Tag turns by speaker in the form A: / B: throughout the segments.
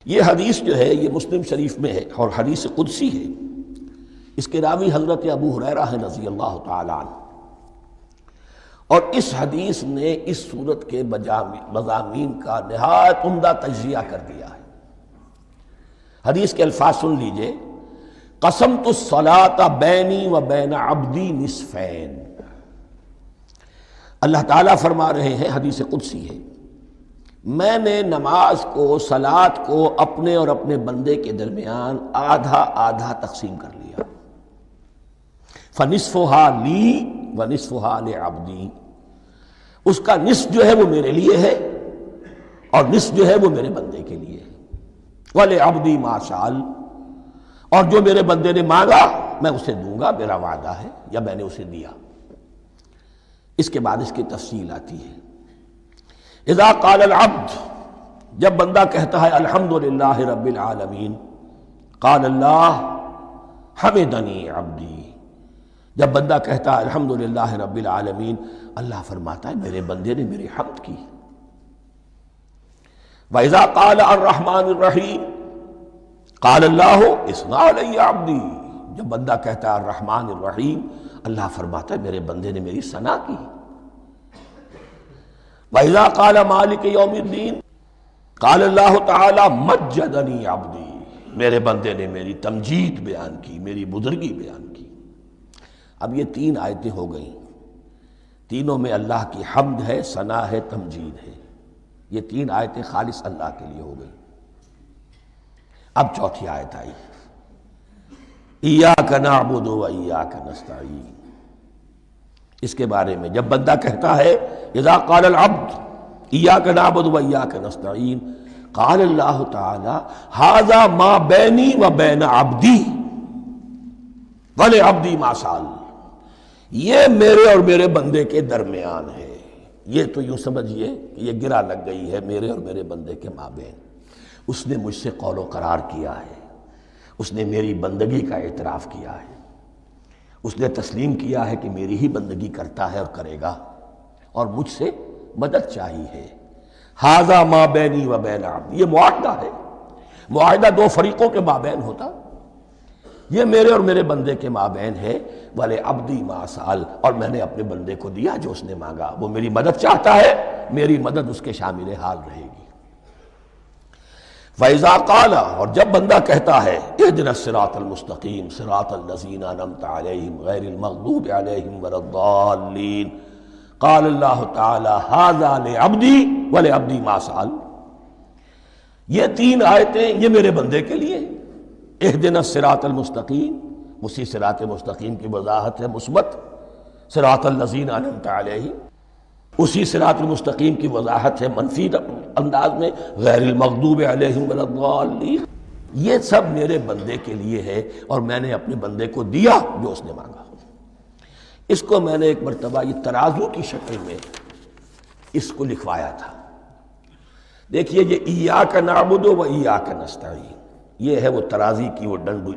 A: یہ حدیث جو ہے یہ مسلم شریف میں ہے اور حدیث قدسی ہے. اس کے راوی حضرت ابو ہریرہ ہیں رضی اللہ تعالی عنہ، اور اس حدیث نے اس صورت کے مضامین کا نہایت عمدہ تجزیہ کر دیا ہے. حدیث کے الفاظ سن لیجئے: قسمت الصلاۃ بینی و بین عبدی نصفین. اللہ تعالیٰ فرما رہے ہیں، حدیث قدسی ہے، میں نے نماز کو، صلاۃ کو اپنے اور اپنے بندے کے درمیان آدھا آدھا تقسیم کر لیا. فَنِصْفُهَا لِي وَنِصْفُهَا لِعَبْدِي. اس کا نصف جو ہے وہ میرے لیے ہے اور نصف جو ہے وہ میرے بندے کے لیے ہے. وَلِعَبْدِي مَا سَأَلَ. اور جو میرے بندے نے مانگا میں اسے دوں گا، میرا وعدہ ہے یا میں نے اسے دیا. اس کے بعد اس کی تفصیل آتی ہے. اذا قال العبد، جب بندہ کہتا ہے الحمدللہ رب العالمین، قال اللہ حمدنی عبدی. جب بندہ کہتا ہے الحمدللہ رب العالمین، اللہ فرماتا ہے میرے بندے نے میری حمد کی. وَإِذَا قَالَ الرَّحْمَنُ الرَّحِيمُ قَالَ اللَّهُ اثْنَى عَلَيَّ عَبْدِي. جب بندہ کہتا ہے الرحمن الرحیم، اللہ فرماتا ہے میرے بندے نے میری ثنا کی. وَإِذَا قَالَ مَالِكَ يَوْمِ الدِّينِ قَالَ اللَّهُ تَعَالَى مَجَّدَنِي عَبْدِي. میرے بندے نے میری تمجید بیان کی، میری بزرگی بیان کی. اب یہ تین آیتیں ہو گئیں، تینوں میں اللہ کی حمد ہے، ثنا ہے، تمجید ہے. یہ تین آیتیں خالص اللہ کے لیے ہو گئیں. اب چوتھی آیت آئی، ایاک نعبد و ایاک نستعین. اس کے بارے میں جب بندہ کہتا ہے اذا قال العبد ایاک نعبد و ایاک نستعین، قال اللہ تعالی ھذا ما بینی و بین عبدی ولعبدی ما سأل. یہ میرے اور میرے بندے کے درمیان ہے. یہ تو یوں سمجھیے کہ یہ گرہ لگ گئی ہے میرے اور میرے بندے کے مابین. اس نے مجھ سے قول و قرار کیا ہے، اس نے میری بندگی کا اعتراف کیا ہے، اس نے تسلیم کیا ہے کہ میری ہی بندگی کرتا ہے اور کرے گا، اور مجھ سے مدد چاہیے ہے. ھذا ما بینی و بین عبدی. یہ معاہدہ ہے. معاہدہ دو فریقوں کے مابین ہوتا، یہ میرے اور میرے بندے کے مابین ہے. وَلِعَبْدِي مَا سَأَلَ. اور میں نے اپنے بندے کو دیا جو اس نے مانگا. وہ میری مدد چاہتا ہے، میری مدد اس کے شامل حال رہے گی. فَإِذَا قَالَ. اور جب بندہ کہتا ہے اهْدِنَا الصِّرَاطَ الْمُسْتَقِيمَ صِرَاطَ الَّذِينَ أَنْعَمْتَ عَلَيْهِمْ غَيْرِ الْمَغْضُوبِ عَلَيْهِمْ وَلَا الضَّالِّينَ. قال اللہ تعالی ھذا لعبدی ولعبدی ما سأل. یہ تین آیتیں یہ میرے بندے کے لیے. اهْدِنَا الصِّرَاطَ الْمُسْتَقِيمَ، اسی صراط مستقیم کی وضاحت ہے مثبت. صراط الذین انعمت علیہم، اسی صراط المستقیم کی وضاحت ہے منفی انداز میں، غیر المغضوب علیہم ولا الضالین. یہ سب میرے بندے کے لیے ہے اور میں نے اپنے بندے کو دیا جو اس نے مانگا. اس کو میں نے ایک مرتبہ یہ ترازو کی شکل میں اس کو لکھوایا تھا. دیکھیے یہ ایاک نعبد و ایاک نستعین، یہ ہے وہ ترازی کی وہ ڈنڈ.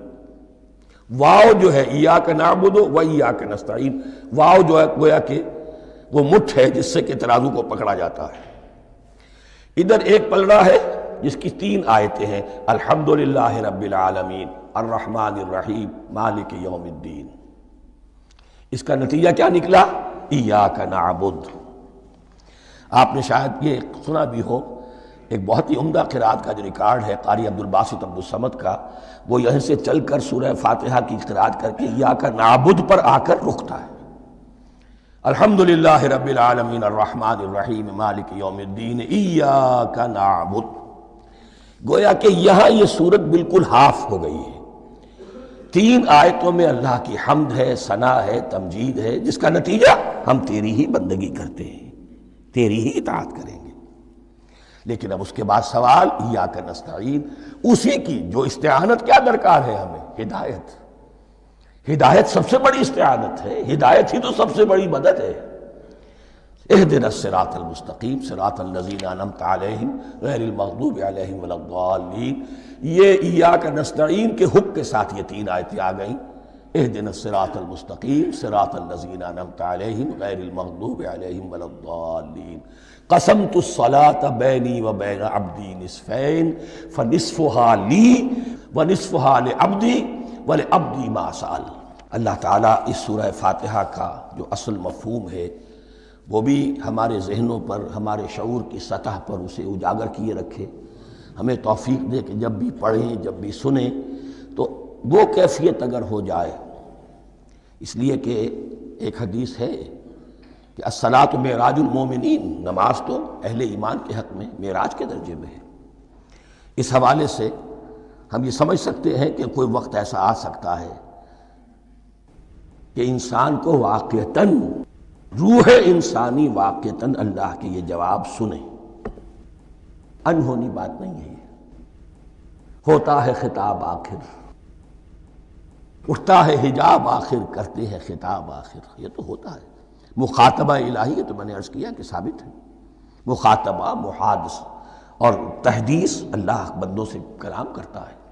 A: واو جو ہے ایاک نعبد و ایاک نستعین، واو جو ہے گویا کہ وہ مٹھ ہے جس سے کہ ترازو کو پکڑا جاتا ہے. ادھر ایک پلڑا ہے جس کی تین آیتیں ہیں، الحمدللہ رب العالمین الرحمن الرحیم مالک یوم الدین. اس کا نتیجہ کیا نکلا؟ ایاک نعبد. آپ نے شاید یہ سنا بھی ہو، ایک بہت ہی عمدہ قرات کا جو ریکارڈ ہے قاری عبدالباسط عبدالصمد کا، وہ یہیں سے چل کر سورہ فاتحہ کی قرات کر کے ایاک نعبد پر آ کر رکتا ہے. الحمدللہ رب العالمین الرحمن الرحیم مالک یوم الدین ایاک نعبد. گویا کہ یہاں یہ صورت بالکل ہاف ہو گئی ہے. تین آیتوں میں اللہ کی حمد ہے، ثنا ہے، تمجید ہے، جس کا نتیجہ ہم تیری ہی بندگی کرتے ہیں، تیری ہی اطاعت کریں گے. لیکن اب اس کے بعد سوال ایاک نستعین، اسی کی جو استعانت کیا درکار ہے ہمیں؟ ہدایت. ہدایت سب سے بڑی استعانت ہے، ہدایت ہی تو سب سے بڑی مدد ہے. اهدنا الصراط المستقیم صراط الذین انعمت علیہم غیر المغضوب علیہم ولا الضالین. یہ ایاک نستعین کے حق کے ساتھ یہ تین آیتیں آ گئیں اہدنا الصراط المستقیم صراط الذین انعمت علیہم غیر المغضوب علیہم ولا الضالین قسمت الصلاة بینی و بین عبدی نصفین فنصفها لی ونصفها لعبدی ولعبدی ما سأل۔ اللہ تعالیٰ اس سورہ فاتحہ کا جو اصل مفہوم ہے وہ بھی ہمارے ذہنوں پر، ہمارے شعور کی سطح پر اسے اجاگر کیے رکھے، ہمیں توفیق دے کہ جب بھی پڑھیں، جب بھی سنیں تو وہ کیفیت اگر ہو جائے، اس لیے کہ ایک حدیث ہے کہ الصلاۃ معراج المومنین، نماز تو اہل ایمان کے حق میں معراج کے درجے میں ہے۔ اس حوالے سے ہم یہ سمجھ سکتے ہیں کہ کوئی وقت ایسا آ سکتا ہے کہ انسان کو واقعتاً، روح انسانی واقعتاً اللہ کے یہ جواب سنے۔ انہونی بات نہیں ہے، ہوتا ہے خطاب آخر، اٹھتا ہے حجاب آخر، کرتے ہیں خطاب آخر، یہ تو ہوتا ہے۔ مخاطبہ الہی، یہ تو میں نے عرض کیا کہ ثابت ہے، مخاطبہ، محادثہ اور تحدیث، اللہ بندوں سے کلام کرتا ہے۔